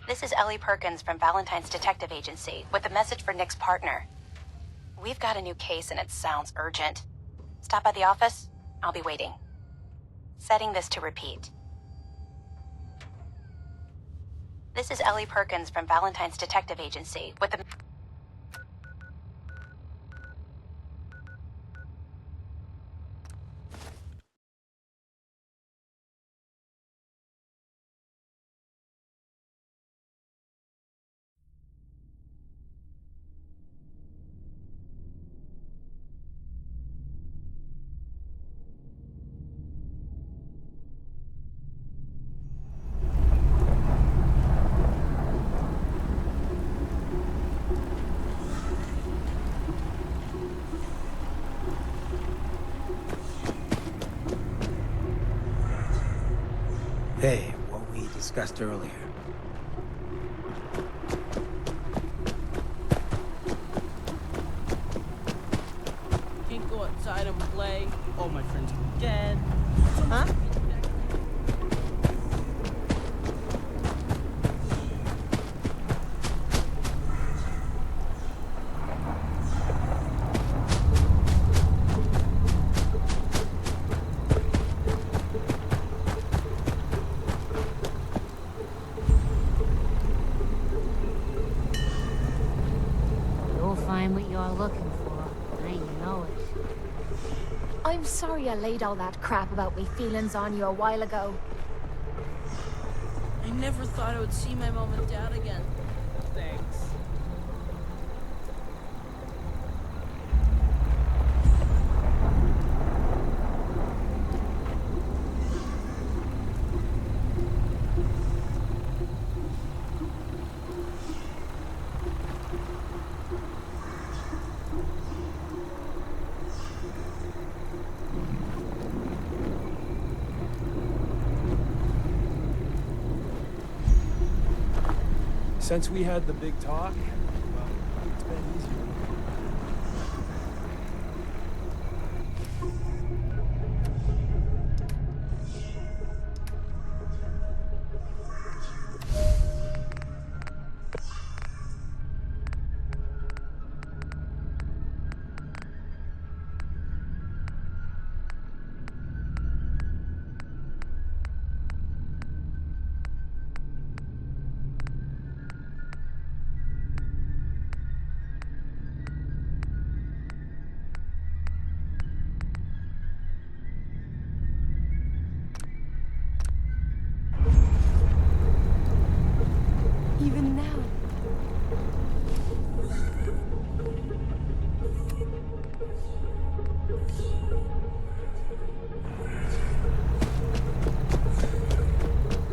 This is Ellie Perkins from Valentine's Detective Agency with a message for Nick's partner. We've got a new case and it sounds urgent. Stop by the office. I'll be waiting. Setting this to repeat. This is Ellie Perkins from Valentine's Detective Agency with a... Hey, what we discussed earlier. Can't go outside and play. All my friends are dead. Huh? You'll find what you're looking for. I know it. I'm sorry I laid all that crap about me feelings on you a while ago. I never thought I would see my mom and dad again. Thanks. Since we had the big talk, well, it's been easier. Even now.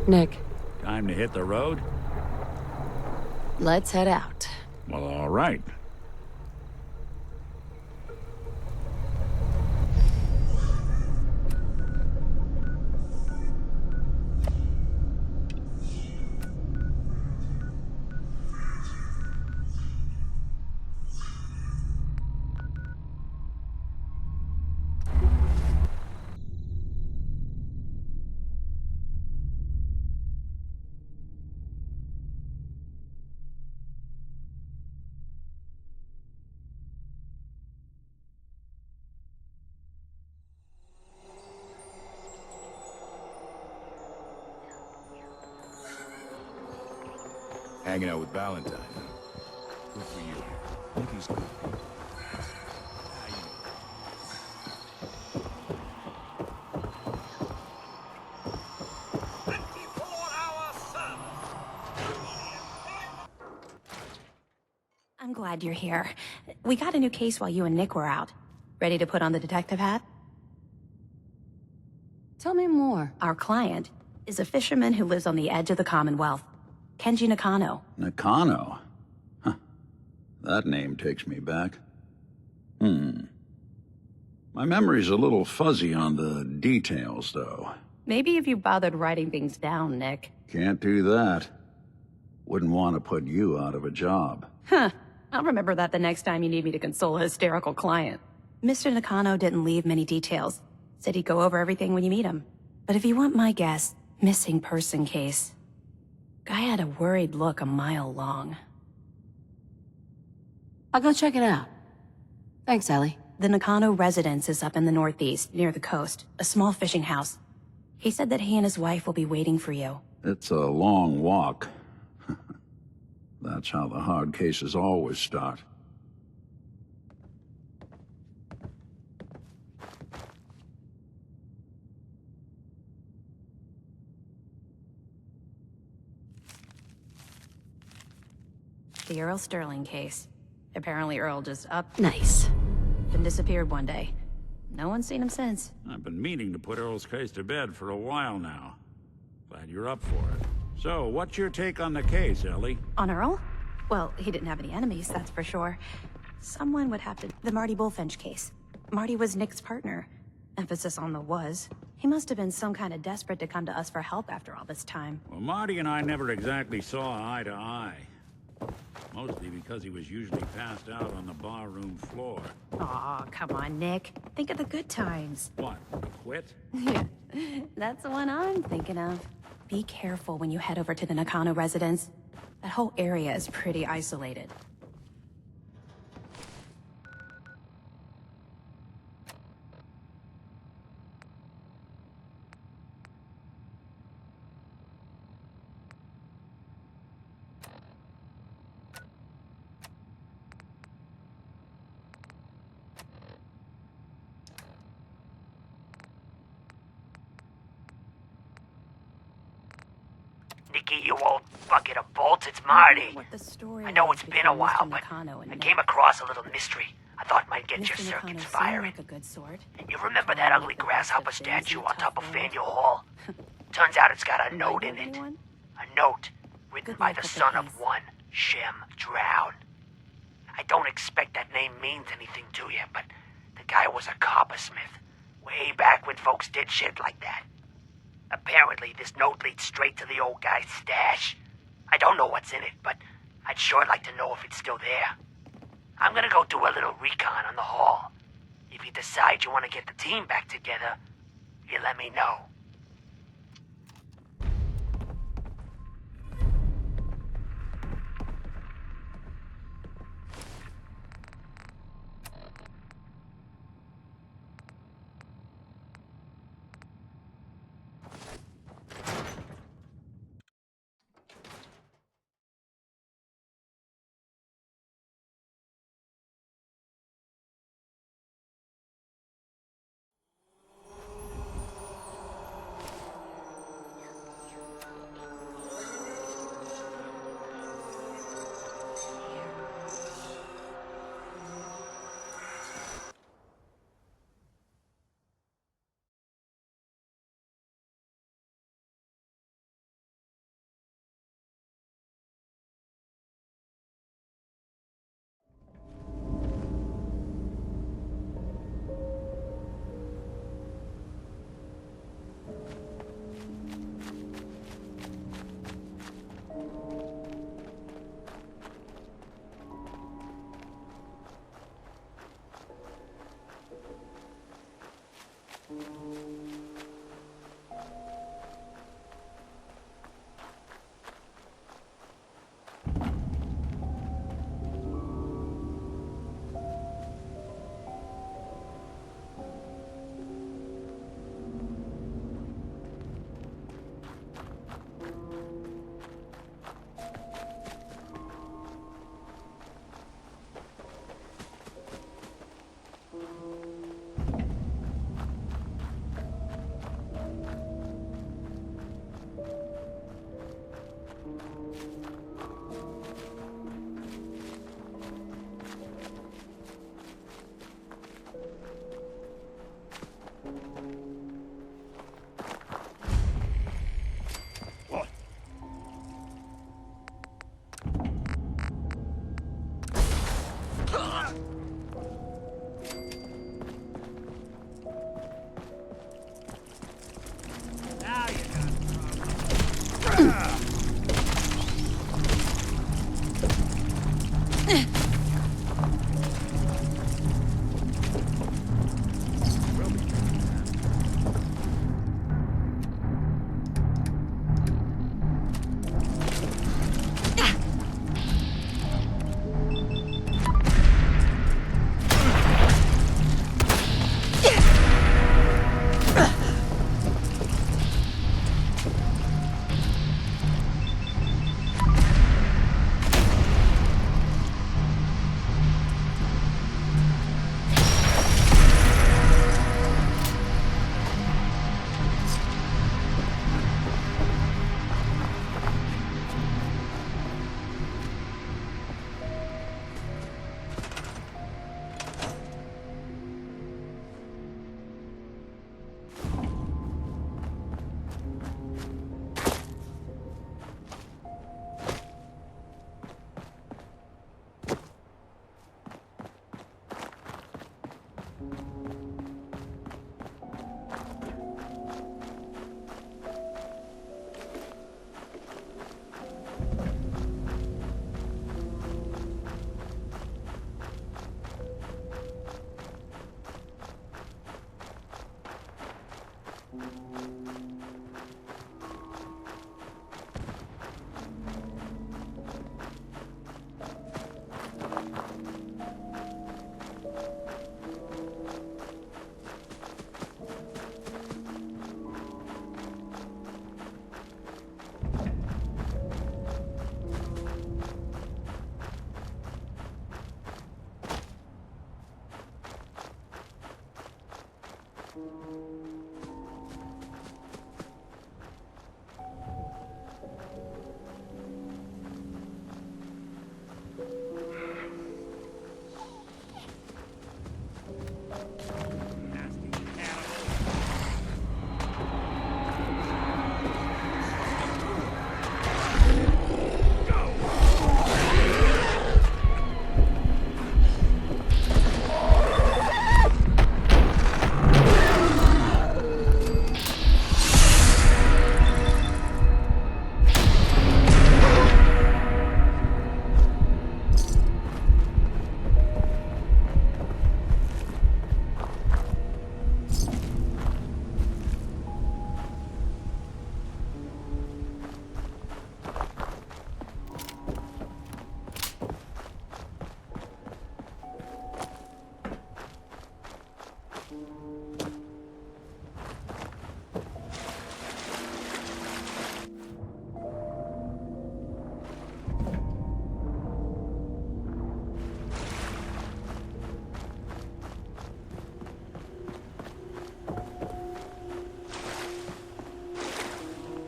Nick, Time to hit the road? let's head out. Well, all right. Hanging out with Valentine. Good for you. Think he's cool. I'm glad you're here. We got a new case while you and Nick were out. Ready to put on the detective hat? Tell me more. Our client is a fisherman who lives on the edge of the Commonwealth. Kenji Nakano. Nakano? Huh. That name takes me back. My memory's a little fuzzy on the details, though. Maybe if you bothered writing things down, Nick. Can't do that. Wouldn't want to put you out of a job. Huh. I'll remember that the next time you need me to console a hysterical client. Mr. Nakano didn't leave many details. Said he'd go over everything when you meet him. But if you want my guess, missing person case. Guy had a worried look a mile long. I'll go check it out. Thanks, Ellie. The Nakano residence is up in the northeast, near the coast. A small fishing house. He said that he and his wife will be waiting for you. It's a long walk. That's how the hard cases always start. The Earl Sterling case. Apparently Earl just Nice. and disappeared one day. No one's seen him since. I've been meaning to put Earl's case to bed for a while now. Glad you're up for it. So, what's your take on the case, Ellie? On Earl? Well, he didn't have any enemies, that's for sure. Someone would have to... The Marty Bullfinch case. Marty was Nick's partner. Emphasis on the was. He must have been some kind of desperate to come to us for help after all this time. Well, Marty and I never exactly saw eye to eye. Mostly because he was usually passed out on the barroom floor. Aw, come on, Nick. Think of the good times. What, quit? Yeah, that's the one I'm thinking of. Be careful when you head over to the Nakano residence. That whole area is pretty isolated. Nikki, you old bucket of bolts, it's Marty. What the story I know was it's been a between while, Mr. but Nakano and I Nick. came across a little mystery I thought might get your Mr. Nakano circuits seemed firing. like a good sort. You remember that ugly grasshopper statue on top of Faneuil Hall? Turns out it's got a You note know in it. anyone? A note written Good by luck the with the son of case. one, Shem Drown. I don't expect that name means anything to you, but the guy was a coppersmith. Way back when folks did shit like that. Apparently, this note leads straight to the old guy's stash. I don't know what's in it, but I'd sure like to know if it's still there. I'm gonna go do a little recon on the hall. If you decide you want to get the team back together, you let me know.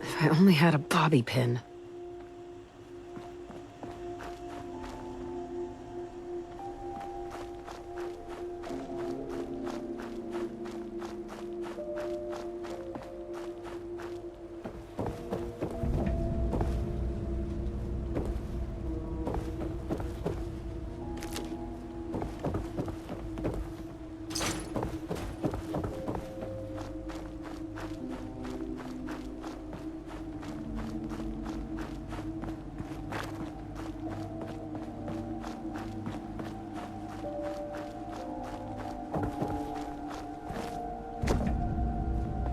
If I only had a bobby pin.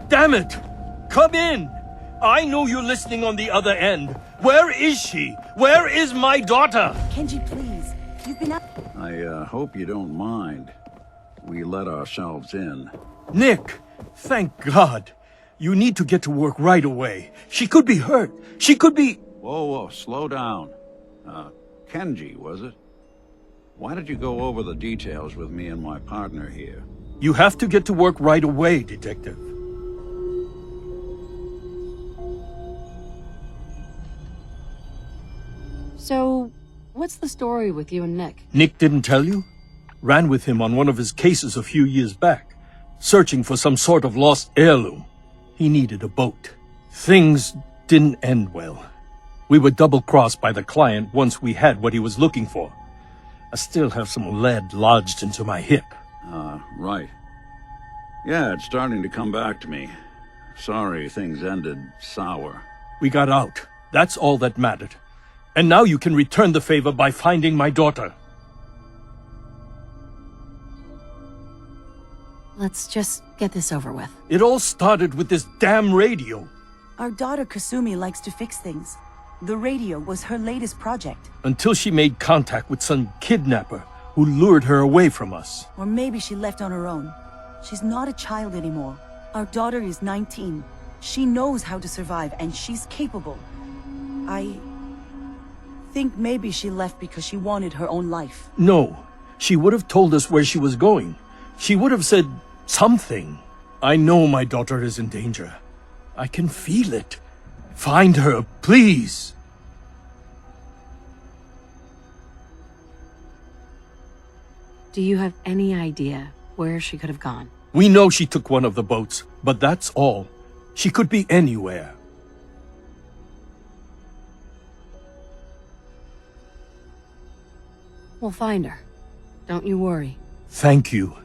Damn it! Come in! I know you're listening on the other end. Where is she? Where is my daughter? Kenji, please. You've been out. I hope you don't mind. We let ourselves in. Nick, thank God. You need to get to work right away. She could be hurt. She could be... Whoa, slow down. Kenji, was it? Why did you go over the details with me and my partner here? You have to get to work right away, Detective. So, what's the story with you and Nick? Nick didn't tell you? Ran with him on one of his cases a few years back, searching for some sort of lost heirloom. He needed a boat. Things didn't end well. We were double-crossed by the client once we had what he was looking for. I still have some lead lodged into my hip. Right. Yeah, it's starting to come back to me. Sorry things ended sour. We got out. That's all that mattered. And now you can return the favor by finding my daughter. Let's just get this over with. It all started with this damn radio. Our daughter Kasumi likes to fix things. The radio was her latest project. Until she made contact with some kidnapper who lured her away from us. Or maybe she left on her own. She's not a child anymore. Our daughter is 19. She knows how to survive and she's capable. I think maybe she left because she wanted her own life. No, she would have told us where she was going. She would have said something. I know my daughter is in danger. I can feel it. Find her, please. Do you have any idea where she could have gone? We know she took one of the boats, but that's all. She could be anywhere. We'll find her. Don't you worry. Thank you.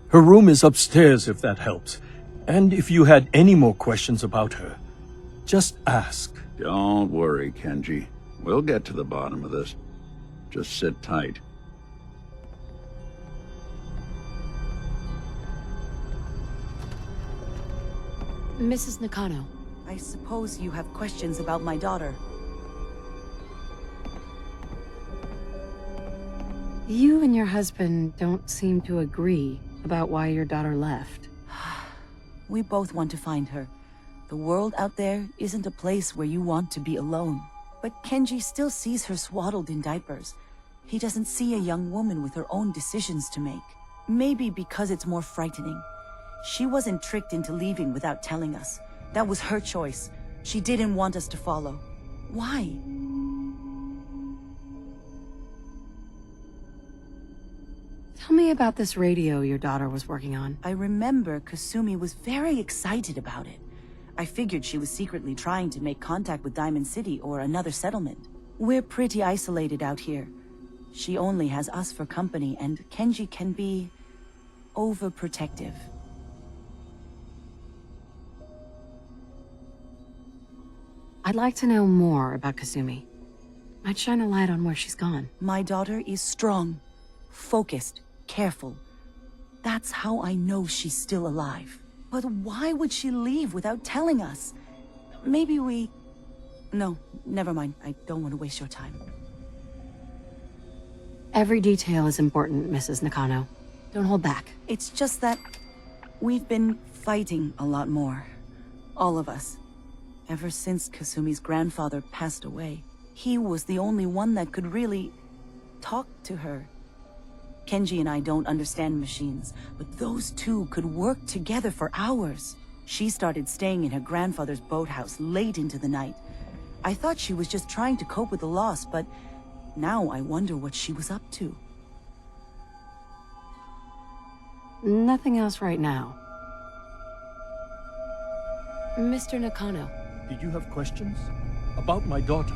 Her room is upstairs if that helps. And if you had any more questions about her, just ask. Don't worry, Kenji. We'll get to the bottom of this. Just sit tight. Mrs. Nakano. I suppose you have questions about my daughter. You and your husband don't seem to agree about why your daughter left. We both want to find her. The world out there isn't a place where you want to be alone. But Kenji still sees her swaddled in diapers. He doesn't see a young woman with her own decisions to make. Maybe because it's more frightening. She wasn't tricked into leaving without telling us. That was her choice. She didn't want us to follow. Why? Tell me about this radio your daughter was working on. I remember Kasumi was very excited about it. I figured she was secretly trying to make contact with Diamond City or another settlement. We're pretty isolated out here. She only has us for company, and Kenji can be overprotective. I'd like to know more about Kasumi. Might shine a light on where she's gone. My daughter is strong, focused, careful. That's how I know she's still alive. But why would she leave without telling us? Maybe we... No, never mind. I don't want to waste your time. Every detail is important, Mrs. Nakano. Don't hold back. It's just that we've been fighting a lot more. All of us. Ever since Kasumi's grandfather passed away. He was the only one that could really talk to her. Kenji and I don't understand machines, but those two could work together for hours. She started staying in her grandfather's boathouse late into the night. I thought she was just trying to cope with the loss, but now I wonder what she was up to. Nothing else right now. Mr. Nakano. Did you have questions? About my daughter?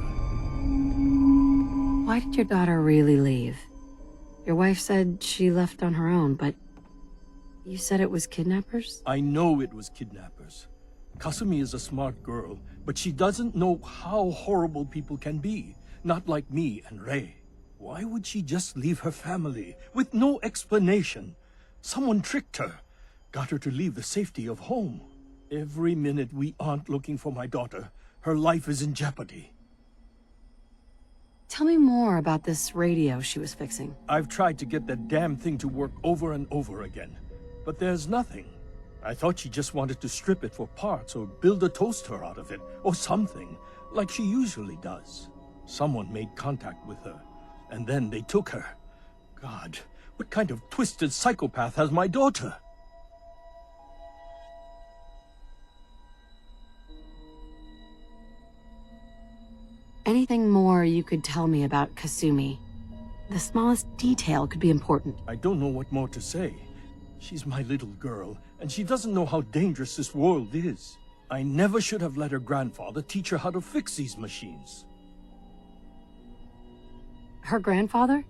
Why did your daughter really leave? Your wife said she left on her own, but you said it was kidnappers? I know it was kidnappers. Kasumi is a smart girl, but she doesn't know how horrible people can be. Not like me and Rei. Why would she just leave her family with no explanation? Someone tricked her, got her to leave the safety of home. Every minute we aren't looking for my daughter, her life is in jeopardy. Tell me more about this radio she was fixing. I've tried to get that damn thing to work over and over again, but there's nothing. I thought she just wanted to strip it for parts or build a toaster out of it, or something, like she usually does. Someone made contact with her, and then they took her. God, what kind of twisted psychopath has my daughter? Anything more you could tell me about Kasumi? The smallest detail could be important. I don't know what more to say. She's my little girl, and she doesn't know how dangerous this world is. I never should have let her grandfather teach her how to fix these machines. Her grandfather?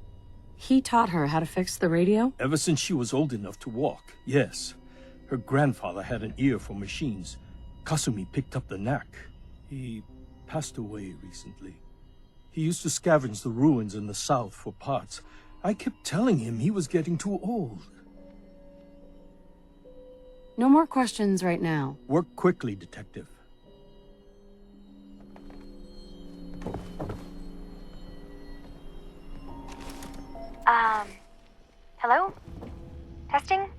He taught her how to fix the radio? Ever since she was old enough to walk, yes. Her grandfather had an ear for machines. Kasumi picked up the knack. He passed away recently. He used to scavenge the ruins in the south for parts. I kept telling him he was getting too old. No more questions right now. Work quickly, Detective. Hello? Testing?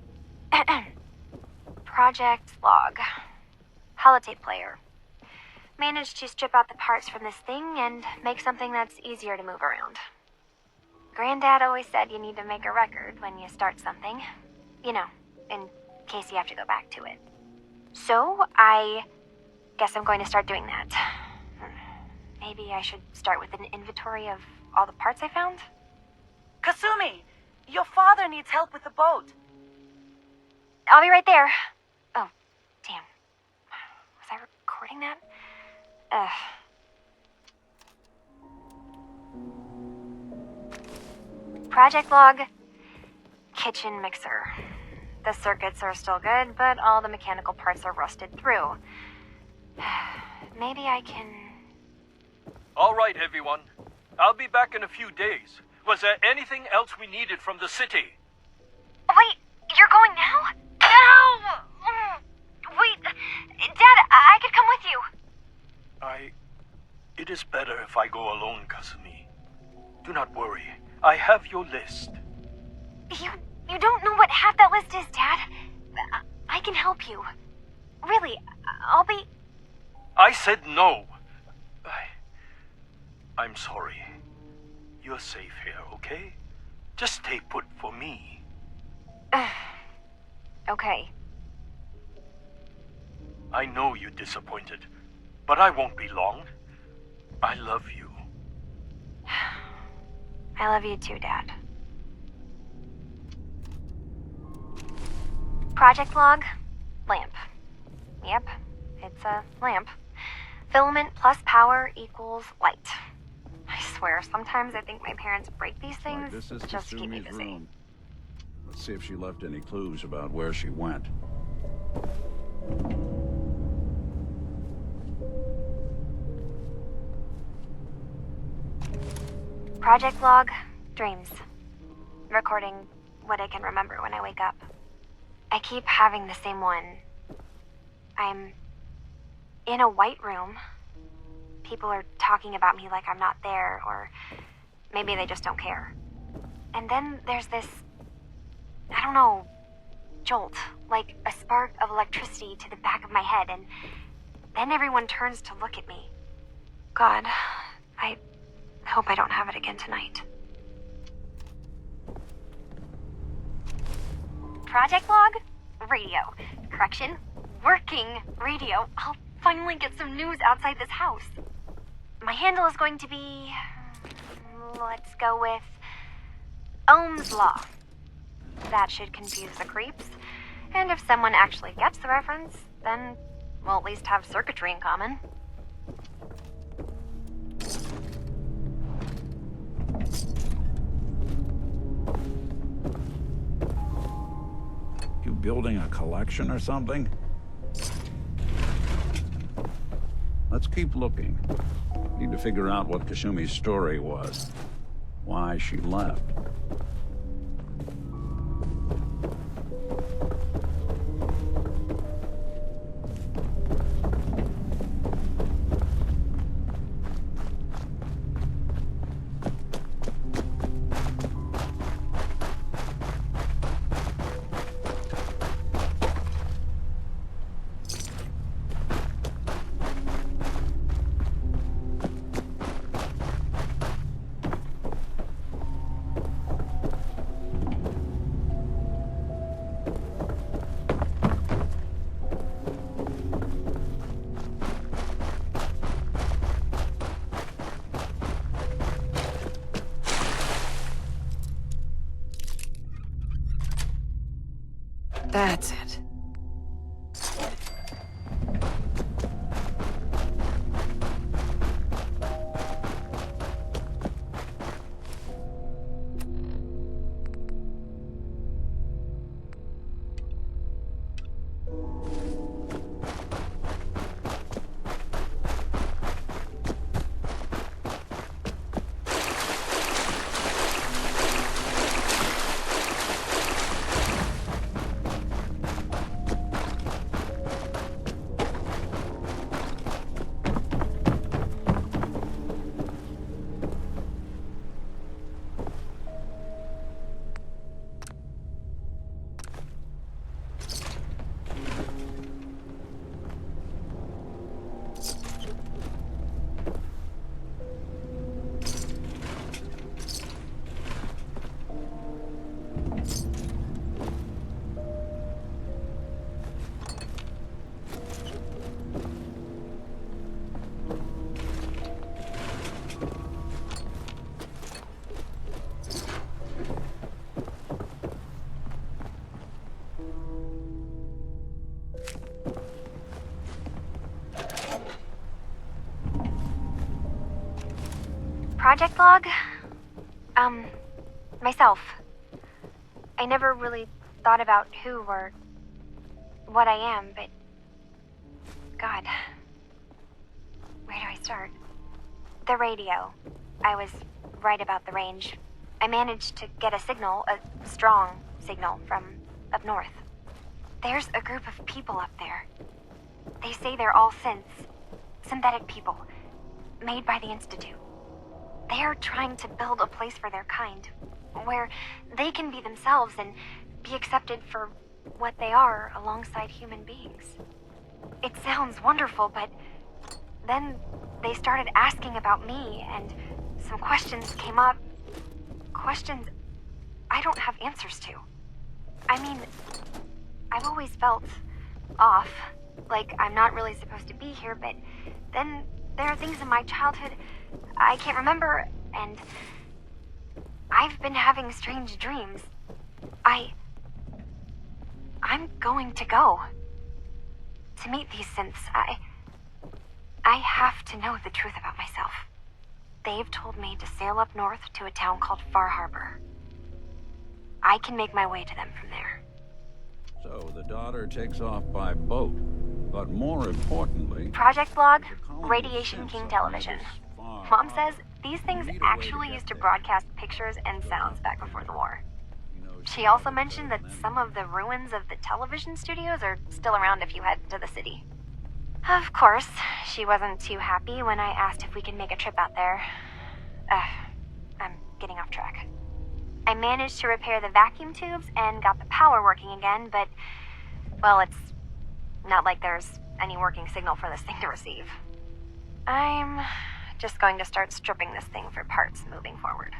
Project log. Holotape player. Managed to strip out the parts from this thing and make something that's easier to move around. Granddad always said you need to make a record when you start something. You know, in case you have to go back to it. So, I guess I'm going to start doing that. Maybe I should start with an inventory of all the parts I found? Kasumi! Your father needs help with the boat. I'll be right there. Oh, damn. Was I recording that? Project log. Kitchen mixer. The circuits are still good, but all the mechanical parts are rusted through. Maybe I can... All right, everyone. I'll be back in a few days. Was there anything else we needed from the city? Wait, you're going now? No! Wait, Dad, I could come with you. It is better if I go alone, Kasumi. Do not worry. I have your list. You don't know what half that list is, Dad. I can help you. Really, I'll be... I said no. I'm sorry. You're safe here, okay? Just stay put for me. Okay. I know you're disappointed, but I won't be long. I love you. I love you too, Dad. Project log, lamp. Yep, it's a lamp. Filament plus power equals light. I swear, sometimes I think my parents break these things Right, this is just to keep me Kasumi's busy. room. Let's see if she left any clues about where she went. Project log, dreams. Recording what I can remember when I wake up. I keep having the same one. I'm in a white room. People are talking about me like I'm not there, or maybe they just don't care. And then there's this, I don't know, jolt, like a spark of electricity to the back of my head, and then everyone turns to look at me. God, I hope I don't have it again tonight. Project log? Radio. Correction, working radio. I'll finally get some news outside this house. My handle is going to be... let's go with... Ohm's Law. That should confuse the creeps. And if someone actually gets the reference, then we'll at least have circuitry in common. You building a collection or something? Let's keep looking. Need to figure out what Kasumi's story was. Why she left. That's it. Project log? Myself. I never really thought about who or what I am, but... God. Where do I start? The radio. I was right about the range. I managed to get a signal, a strong signal, from up north. There's a group of people up there. They say they're all synths. Synthetic people. Made by the Institute. They're trying to build a place for their kind, where they can be themselves and be accepted for what they are alongside human beings. It sounds wonderful, but then they started asking about me, and some questions came up. Questions I don't have answers to. I mean, I've always felt off, Like, I'm not really supposed to be here, but then there are things in my childhood I can't remember, and I've been having strange dreams. I'm going to go. To meet these synths, I have to know the truth about myself. They've told me to sail up north to a town called Far Harbor. I can make my way to them from there. So the daughter takes off by boat, but more importantly... Project Blog, Radiation King Television. Mom says these things actually used to broadcast pictures and sounds back before the war. She also mentioned that some of the ruins of the television studios are still around if you head to the city. Of course, she wasn't too happy when I asked if we could make a trip out there. I'm getting off track. I managed to repair the vacuum tubes and got the power working again, but, well, it's not like there's any working signal for this thing to receive. I'm just going to start stripping this thing for parts moving forward.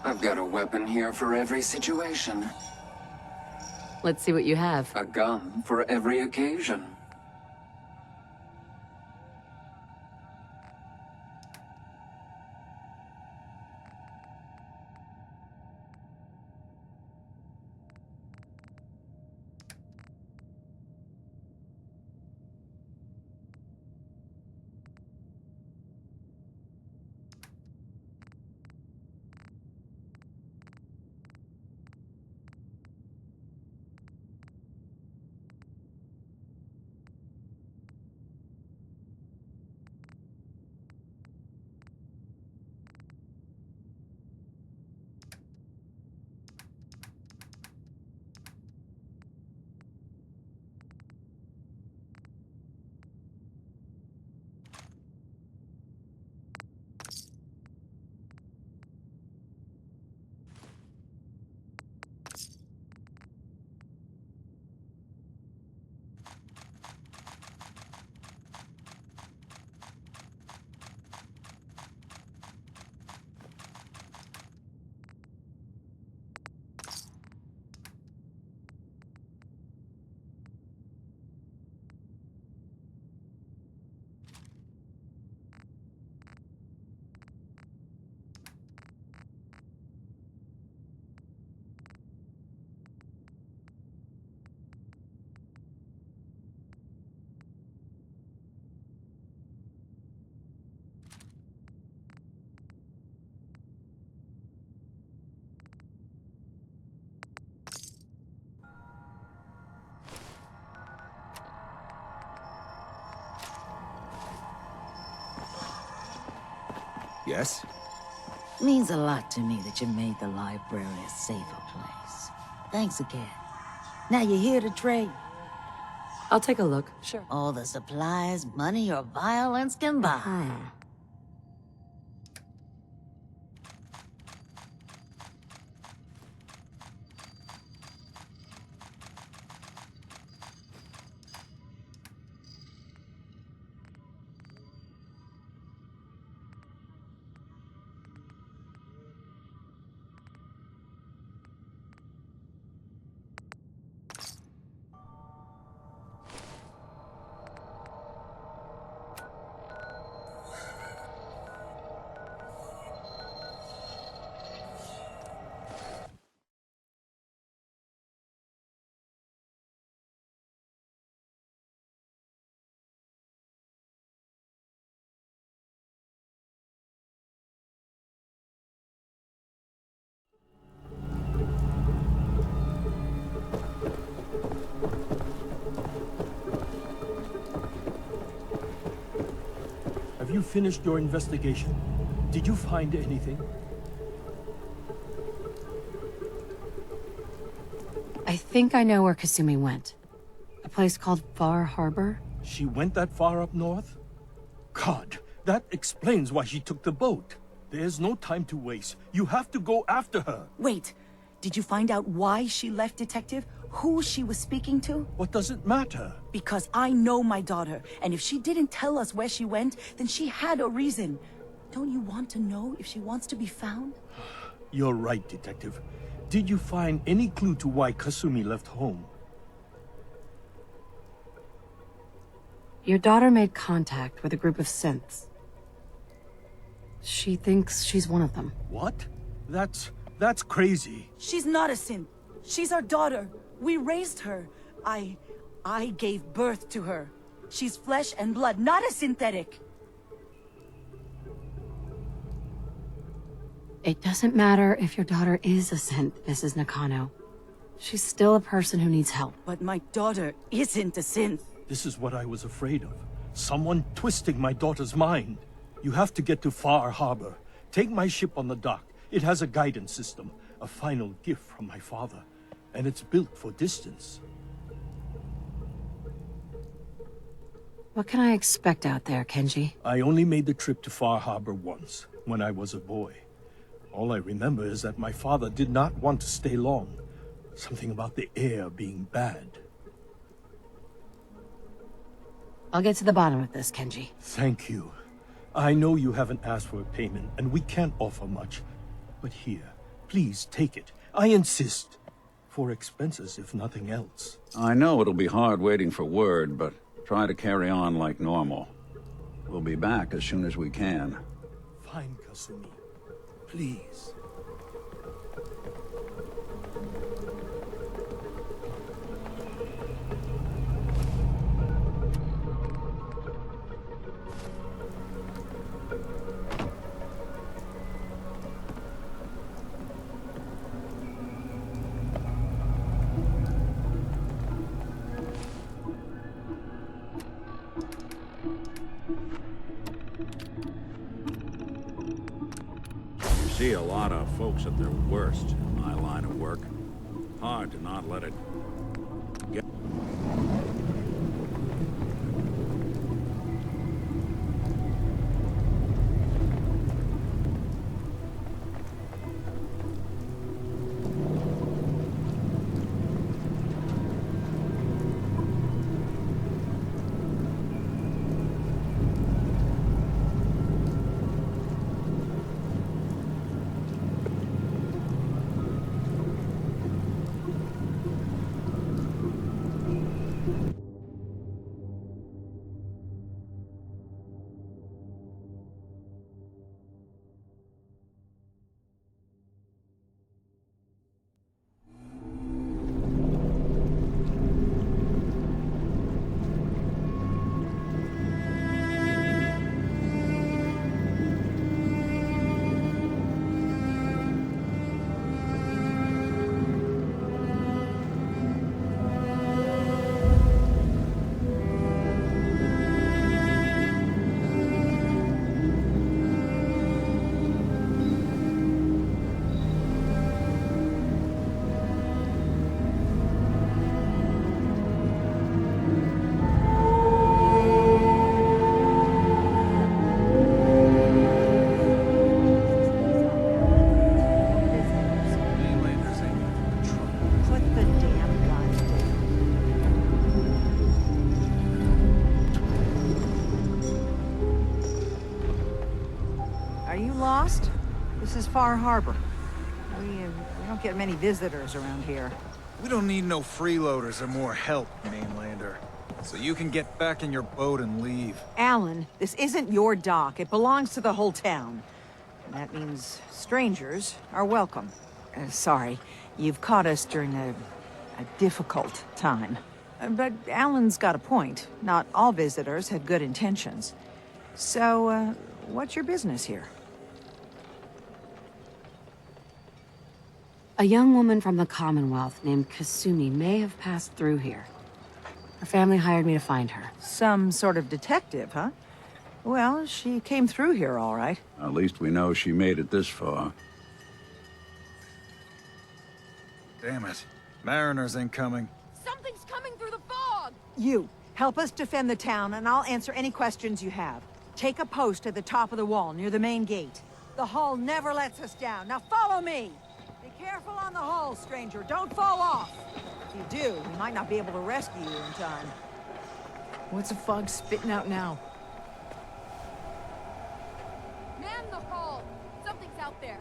I've got a weapon here for every situation. Let's see what you have. A gun for every occasion. Yes? Means a lot to me that you made the library a safer place. Thanks again. Now you're here to trade. I'll take a look, sure. All the supplies, money, or violence can buy. you finished your investigation? Did you find anything? I think I know where Kasumi went. A place called Far Harbor? She went that far up north? God, that explains why she took the boat. There's no time to waste. You have to go after her. Wait, did you find out why she left, Detective? Who she was speaking to? What does it matter? Because I know my daughter, and if she didn't tell us where she went, then she had a reason. Don't you want to know if she wants to be found? You're right, Detective. Did you find any clue to why Kasumi left home? Your daughter made contact with a group of synths. She thinks she's one of them. What? That's crazy. She's not a synth. She's our daughter. We raised her. I gave birth to her. She's flesh and blood, not a synthetic. It doesn't matter if your daughter is a synth, Mrs. Nakano. She's still a person who needs help. But my daughter isn't a synth. This is what I was afraid of. Someone twisting my daughter's mind. You have to get to Far Harbor. Take my ship on the dock. It has a guidance system, a final gift from my father. And it's built for distance. What can I expect out there, Kenji? I only made the trip to Far Harbor once, when I was a boy. All I remember is that my father did not want to stay long. Something about the air being bad. I'll get to the bottom of this, Kenji. Thank you. I know you haven't asked for a payment, and we can't offer much. But here, please take it. I insist. For expenses, if nothing else. I know it'll be hard waiting for word, but try to carry on like normal. We'll be back as soon as we can. Fine, Kasumi. Please. See a lot of folks at their worst in my line of work. Hard to not let it get... Lost? This is Far Harbor. We don't get many visitors around here. We don't need no freeloaders or more help, mainlander. So you can get back in your boat and leave. Alan, this isn't your dock. It belongs to the whole town. And that means strangers are welcome. Sorry, you've caught us during a difficult time. But Alan's got a point. Not all visitors have good intentions. So, what's your business here? A young woman from the Commonwealth named Kasumi may have passed through here. Her family hired me to find her. Some sort of detective, huh? Well, she came through here all right. At least we know she made it this far. Damn it. Mariners incoming. Something's coming through the fog! You, help us defend the town, and I'll answer any questions you have. Take a post at the top of the wall, near the main gate. The hull never lets us down. Now follow me! Be careful on the hull, stranger. Don't fall off! If you do, we might not be able to rescue you in time. What's the fog spitting out now? Man the hull! Something's out there.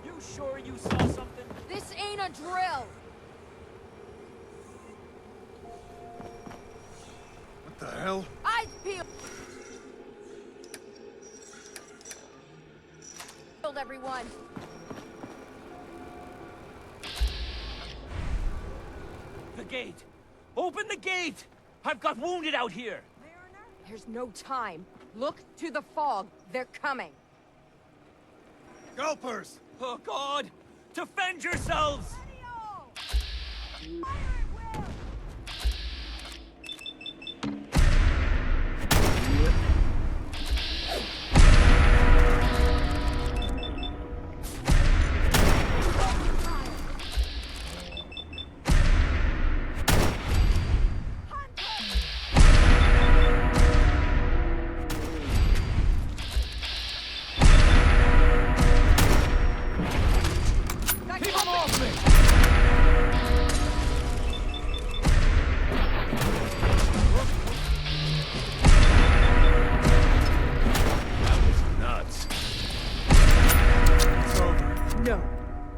You sure you saw something? This ain't a drill! What the hell? Eyes peeled! Everyone! The gate! Open the gate! I've got wounded out here! There's no time. Look to the fog. They're coming. Gulpers! Oh, God! Defend yourselves!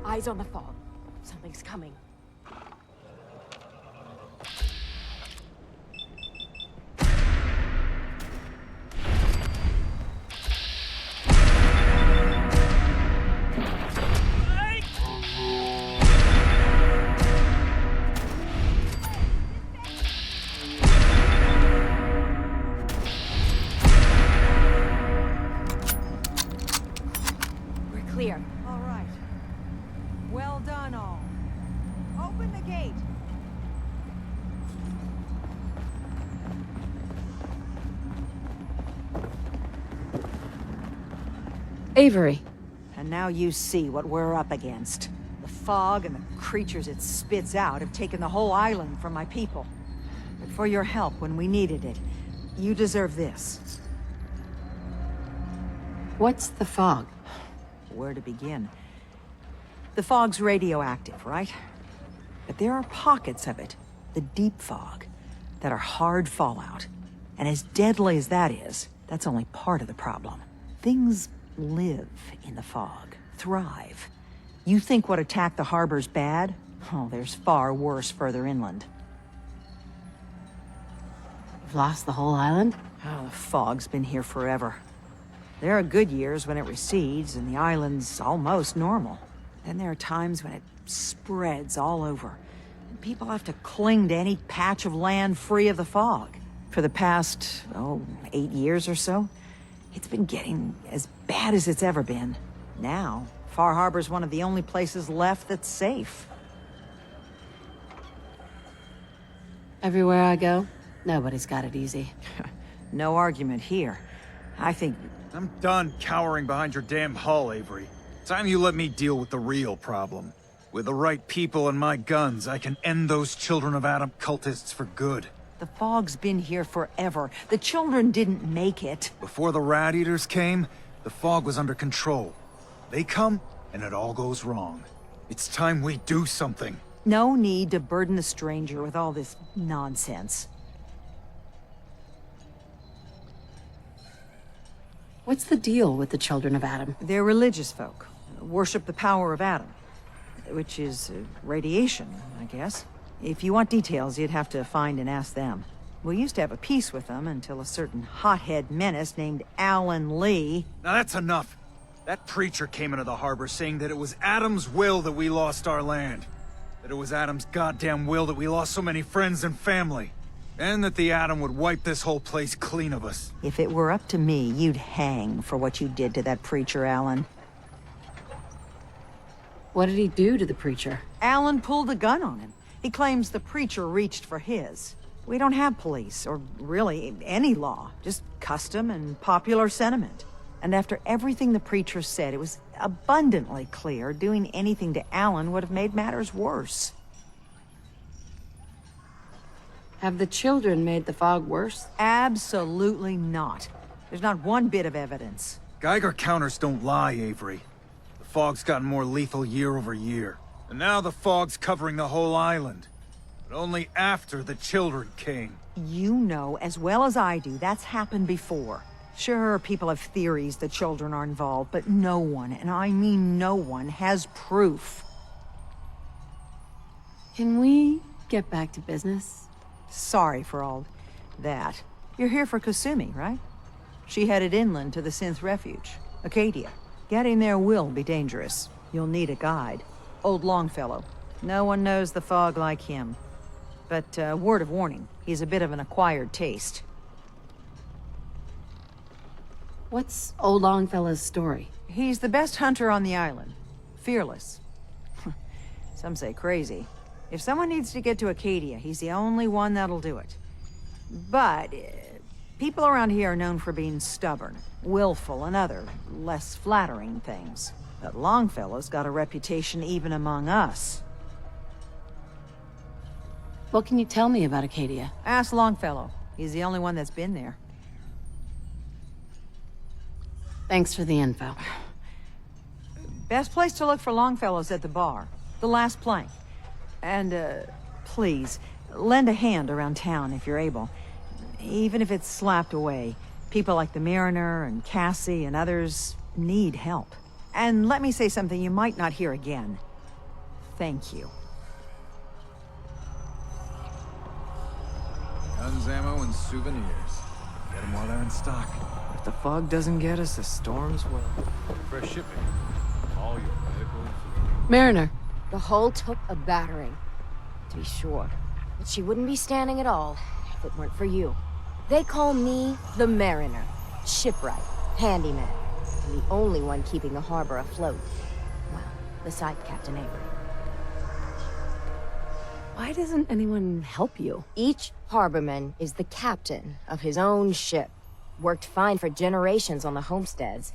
Eyes on the fog. Something's coming. We're clear. All right. Well done, all. Open the gate. Avery. And now you see what we're up against. The fog and the creatures it spits out have taken the whole island from my people. But for your help when we needed it, you deserve this. What's the fog? Where to begin? The fog's radioactive, right? But there are pockets of it, the deep fog, that are hard fallout. And as deadly as that is, that's only part of the problem. Things live in the fog, thrive. You think what attacked the harbor's bad? Oh, there's far worse further inland. You've lost the whole island? Oh, the fog's been here forever. There are good years when it recedes and the island's almost normal. Then there are times when it spreads all over, and people have to cling to any patch of land free of the fog. For the past, 8 years or so, it's been getting as bad as it's ever been. Now, Far Harbor's one of the only places left that's safe. Everywhere I go, nobody's got it easy. No argument here. I think... I'm done cowering behind your damn hull, Avery. Time you let me deal with the real problem. With the right people and my guns, I can end those Children of Adam cultists for good. The fog's been here forever. The children didn't make it. Before the Rat Eaters came, the fog was under control. They come, and it all goes wrong. It's time we do something. No need to burden the stranger with all this nonsense. What's the deal with the Children of Adam? They're religious folk. Worship the power of Adam. Which is radiation, I guess. If you want details, you'd have to find and ask them. We used to have a peace with them until a certain hothead menace named Alan Lee... Now that's enough. That preacher came into the harbor saying that it was Adam's will that we lost our land. That it was Adam's goddamn will that we lost so many friends and family. And that the Atom would wipe this whole place clean of us. If it were up to me, you'd hang for what you did to that preacher, Alan. What did he do to the preacher? Alan pulled a gun on him. He claims the preacher reached for his. We don't have police, or really any law, just custom and popular sentiment. And after everything the preacher said, it was abundantly clear doing anything to Alan would have made matters worse. Have the children made the fog worse? Absolutely not. There's not one bit of evidence. Geiger counters don't lie, Avery. The fog's gotten more lethal year over year. And now the fog's covering the whole island. But only after the children came. You know as well as I do that's happened before. Sure, people have theories the children are involved, but no one, and I mean no one, has proof. Can we get back to business? Sorry for all that. You're here for Kasumi, right? She headed inland to the Synth Refuge, Acadia. Getting there will be dangerous. You'll need a guide. Old Longfellow. No one knows the fog like him. But, word of warning, he's a bit of an acquired taste. What's old Longfellow's story? He's the best hunter on the island. Fearless. Some say crazy. If someone needs to get to Acadia, he's the only one that'll do it. But, people around here are known for being stubborn, willful, and other, less flattering things. But Longfellow's got a reputation even among us. What can you tell me about Acadia? Ask Longfellow. He's the only one that's been there. Thanks for the info. Best place to look for Longfellow's at the bar. The last plank. And, please, lend a hand around town if you're able. Even if it's slapped away. People like the Mariner and Cassie and others need help. And let me say something you might not hear again. Thank you. Guns, ammo, and souvenirs. Get them while they're in stock. If the fog doesn't get us, the storms will. Fresh shipping. All your medical food. Mariner. The hull took a battering, to be sure. But she wouldn't be standing at all if it weren't for you. They call me the Mariner. Shipwright, handyman. And the only one keeping the harbor afloat. Well, besides Captain Avery. Why doesn't anyone help you? Each harborman is the captain of his own ship. Worked fine for generations on the homesteads.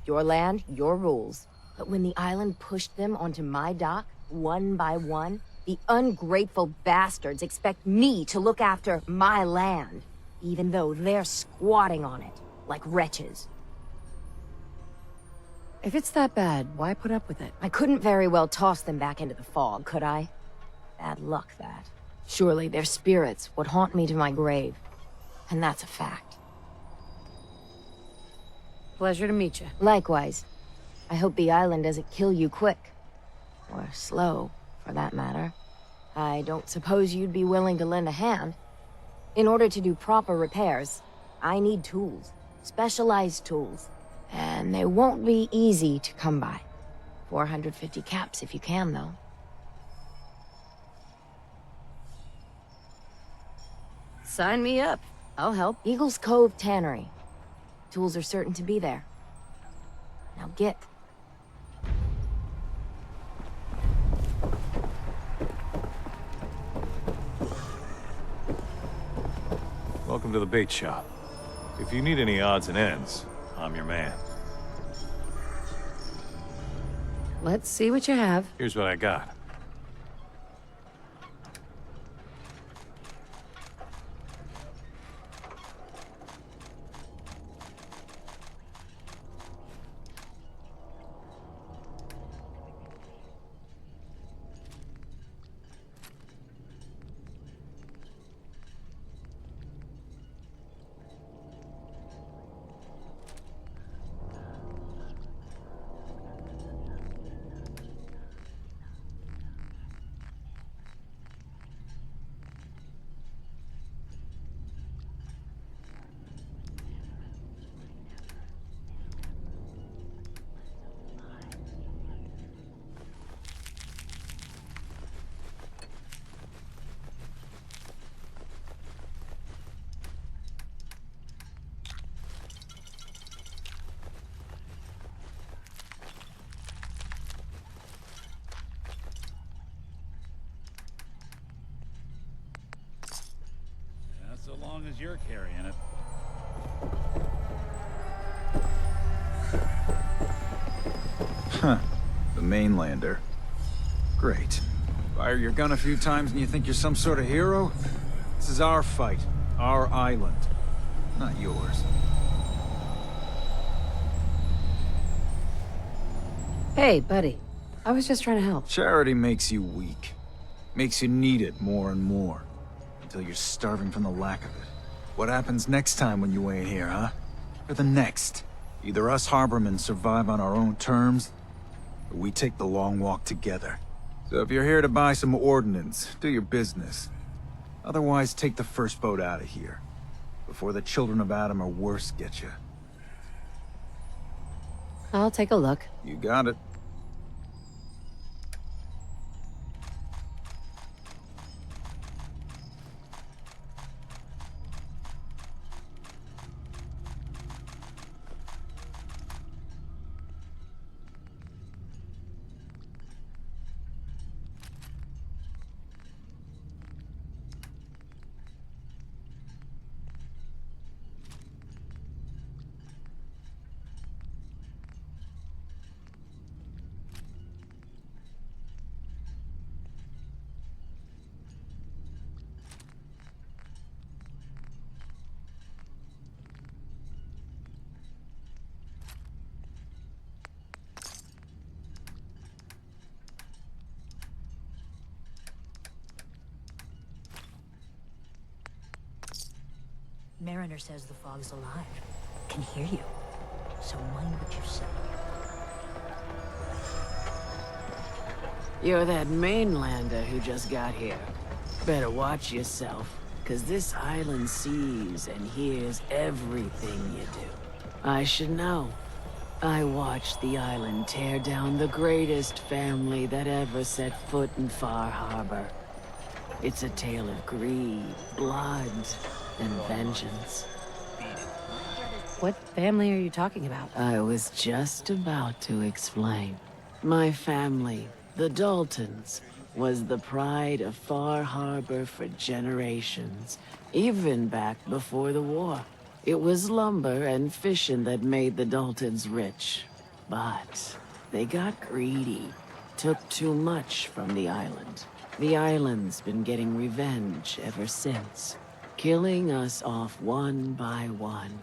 Your land, your rules. But when the island pushed them onto my dock, one by one, the ungrateful bastards expect me to look after my land, even though they're squatting on it, like wretches. If it's that bad, why put up with it? I couldn't very well toss them back into the fog, could I? Bad luck, that. Surely their spirits would haunt me to my grave. And that's a fact. Pleasure to meet you. Likewise. I hope the island doesn't kill you quick. Or slow, for that matter. I don't suppose you'd be willing to lend a hand. In order to do proper repairs, I need tools. Specialized tools. And they won't be easy to come by. 450 caps if you can, though. Sign me up. I'll help. Eagle's Cove Tannery. Tools are certain to be there. Now get. Welcome to the bait shop. If you need any odds and ends, I'm your man. Let's see what you have. Here's what I got. as you're carrying it. Huh. The mainlander. Great. Fire your gun a few times and you think you're some sort of hero? This is our fight. Our island. Not yours. Hey, buddy. I was just trying to help. Charity makes you weak. Makes you need it more and more. Until you're starving from the lack of it. What happens next time when you ain't here, huh? Or the next? Either us Harbormen survive on our own terms, or we take the long walk together. So if you're here to buy some ordnance, do your business. Otherwise, take the first boat out of here. Before the children of Adam or worse get you. I'll take a look. You got it. Mariner says the fog's alive. Can hear you. So mind what you say. You're that mainlander who just got here. Better watch yourself, 'cause this island sees and hears everything you do. I should know. I watched the island tear down the greatest family that ever set foot in Far Harbor. It's a tale of greed, blood, and vengeance. What family are you talking about? I was just about to explain. My family, the Daltons, was the pride of Far Harbor for generations, even back before the war. It was lumber and fishing that made the Daltons rich. But they got greedy, took too much from the island. The island's been getting revenge ever since, killing us off one by one.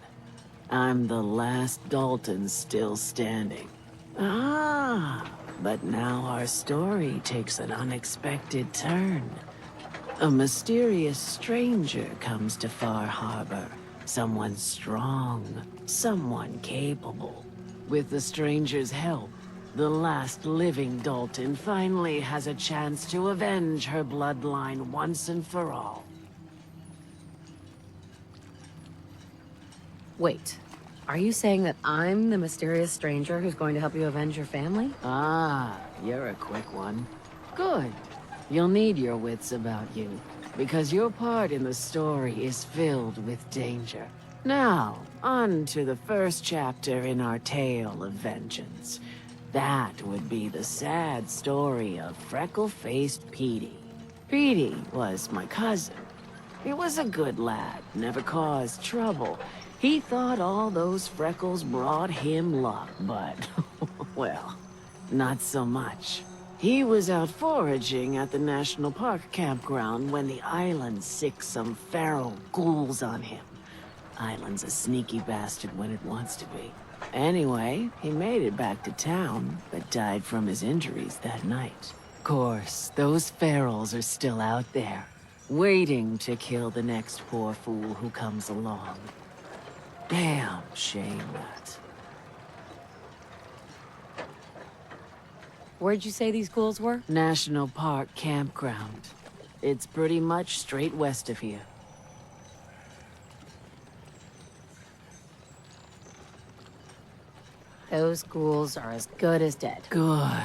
I'm the last Dalton still standing. But now our story takes an unexpected turn. A mysterious stranger comes to Far Harbor. Someone strong, someone capable. With the stranger's help, the last living Dalton finally has a chance to avenge her bloodline once and for all. Wait, are you saying that I'm the mysterious stranger who's going to help you avenge your family? You're a quick one. Good. You'll need your wits about you, because your part in the story is filled with danger. Now, on to the first chapter in our tale of vengeance. That would be the sad story of freckle-faced Petey. Petey was my cousin. He was a good lad, never caused trouble. He thought all those freckles brought him luck, but, well, not so much. He was out foraging at the National Park campground when the island sicked some feral ghouls on him. Island's a sneaky bastard when it wants to be. Anyway, he made it back to town, but died from his injuries that night. Course, those ferals are still out there, waiting to kill the next poor fool who comes along. Damn shame that. Where'd you say these ghouls were? National Park campground. It's pretty much straight west of here. Those ghouls are as good as dead. Good.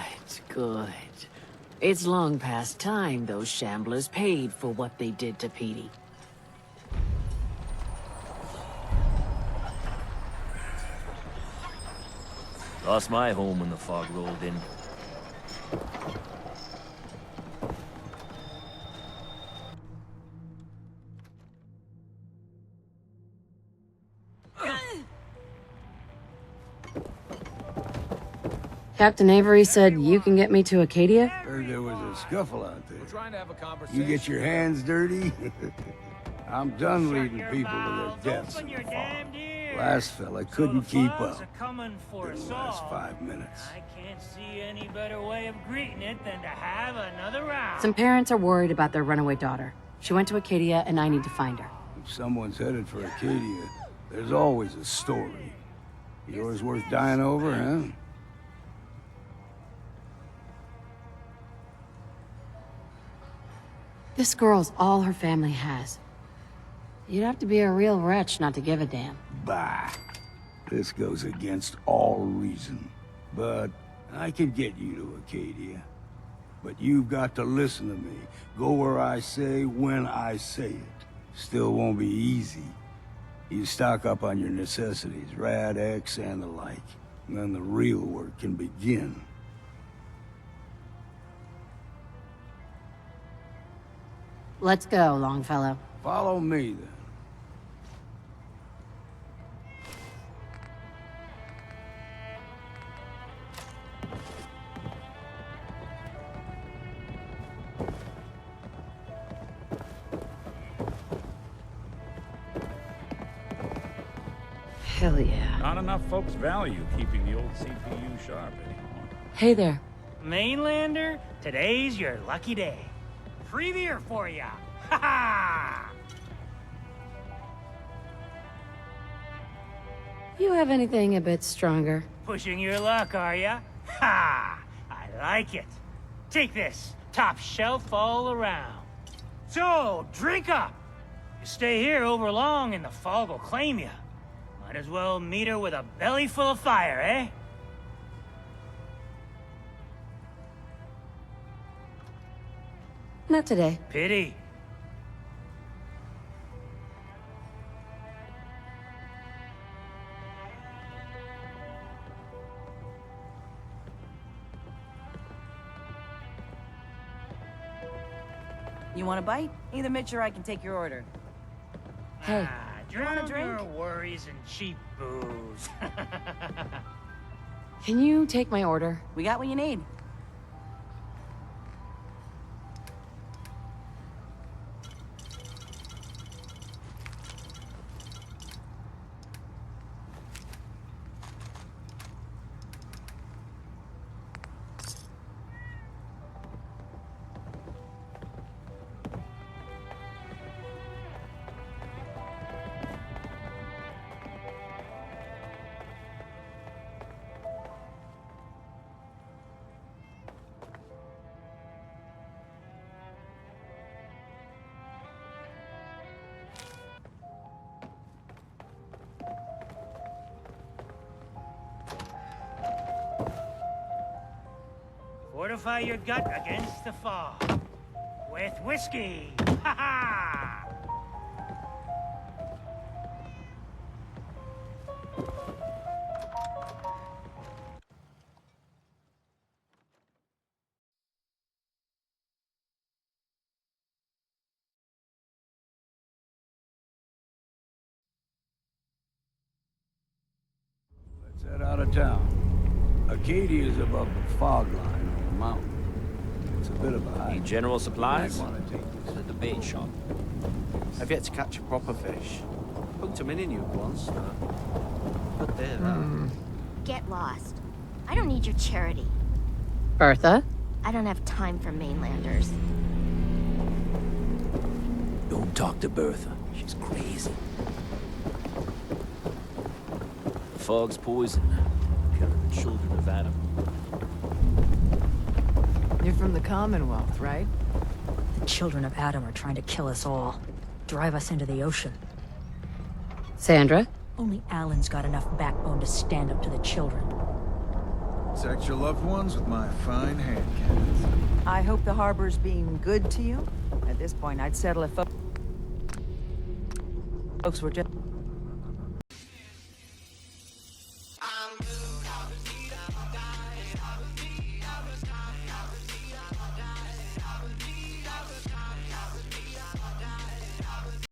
It's long past time those shamblers paid for what they did to Petey. Lost my home when the fog rolled in. Captain Avery said you can get me to Acadia? Heard there was a scuffle out there. We're trying to have a conversation. You get your hands dirty? I'm done leading people to their deaths in the fog. Last fella couldn't keep up. Didn't last 5 minutes. I can't see any better way of greeting it than to have another round. Some parents are worried about their runaway daughter. She went to Acadia, and I need to find her. If someone's headed for Acadia, there's always a story. Yours worth dying over, huh? This girl's all her family has. You'd have to be a real wretch not to give a damn. Bah. This goes against all reason. But I can get you to Acadia. But you've got to listen to me. Go where I say, when I say it. Still won't be easy. You stock up on your necessities, Rad, X, and the like. And then the real work can begin. Let's go, Longfellow. Follow me, then. Hell yeah. Not enough folks value keeping the old CPU sharp anymore. Hey there. Mainlander, today's your lucky day. Free beer for ya. Ha ha! You have anything a bit stronger? Pushing your luck, are ya? Ha! I like it. Take this, top shelf all around. So, drink up. You stay here over long and the fog will claim you. Might as well meet her with a belly full of fire, eh? Not today. Pity. You want a bite? Either Mitch or I can take your order. Hey. Drown your worries in cheap booze. Can you take my order? We got what you need. Fortify your gut against the fog. With whiskey. Ha ha! Let's head out of town. Acadia is above the fog line on the mountain. It's a bit of a hike. Need general supplies? You might want to take this to the bait shop. I've yet to catch a proper fish. Hooked a mini nude once, but there, Get lost. I don't need your charity. Bertha? I don't have time for mainlanders. Don't talk to Bertha. She's crazy. The fog's poison. Killing the children of Adam. You're from the Commonwealth, right? The children of Adam are trying to kill us all. Drive us into the ocean. Sandra? Only Alan's got enough backbone to stand up to the children. Protect your loved ones with my fine hand cannons. I hope the harbor's being good to you. At this point, I'd settle if folks were just...